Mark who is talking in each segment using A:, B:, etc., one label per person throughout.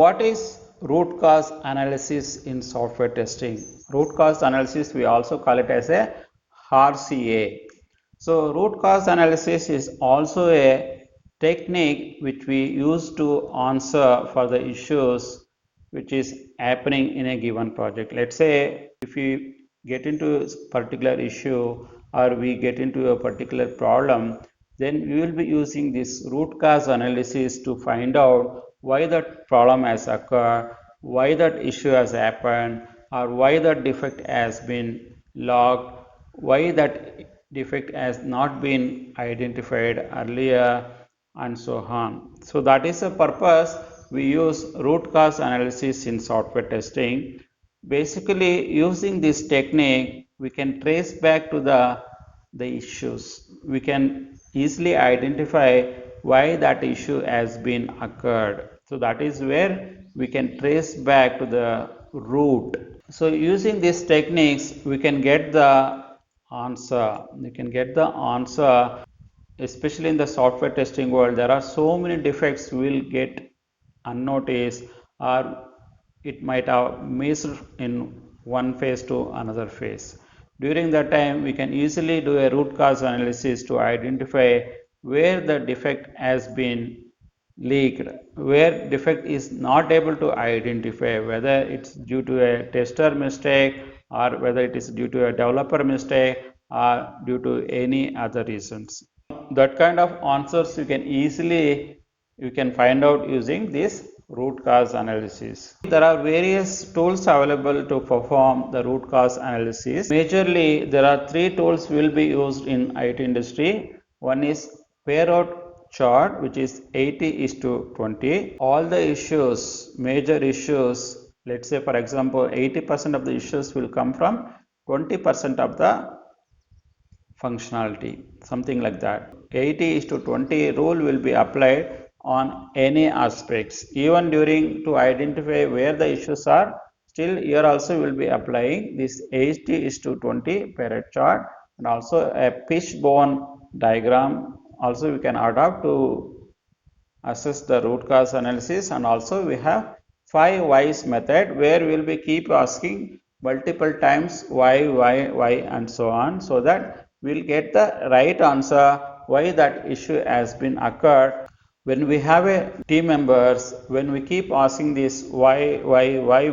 A: What is root cause analysis in software testing? Root cause analysis, we also call it as a RCA. So root cause analysis is also a technique which we use to answer for the issues which is happening in a given project. Let's say if we get into a particular issue or we get into a particular problem, then we will be using this root cause analysis to find out why that problem has occurred, why that issue has happened, or why that defect has been logged, why that defect has not been identified earlier, and so on. So that is the purpose we use root cause analysis in software testing. Basically, using this technique, we can trace back to the issues. We can easily identify why that issue has been occurred. So that is where we can trace back to the root. So using these techniques, we can get the answer. We can get the answer, especially in the software testing world. There are so many defects we will get unnoticed, or it might have missed in one phase to another phase. During that time, we can easily do a root cause analysis to identify where the defect has been leaked, where defect is not able to identify, whether it's due to a tester mistake or whether it is due to a developer mistake or due to any other reasons. That kind of answers you can find out using this root cause analysis. There are various tools available to perform the root cause analysis. Majorly, there are three tools will be used in IT industry. One is payout chart, which is 80:20. All the issues, major issues, let's say for example 80% of the issues will come from 20% of the functionality, something like that. 80:20 rule will be applied on any aspects, even during to identify where the issues are. Still, here also will be applying this 80:20 parrot chart, and also a fishbone diagram also we can adopt to assess the root cause analysis. And also we have 5 whys method, where we will be keep asking multiple times why and so on, so that we will get the right answer why that issue has been occurred. When we have a team members, when we keep asking this why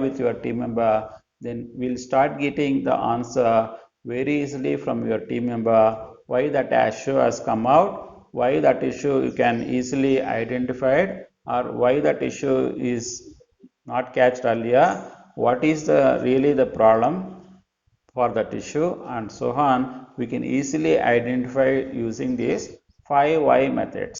A: with your team member, then we'll start getting the answer very easily from your team member, why that issue has come out, why that issue you can easily identify it, or why that issue is not catched earlier, what is the really the problem for that issue, and so on. We can easily identify using these 5 why methods.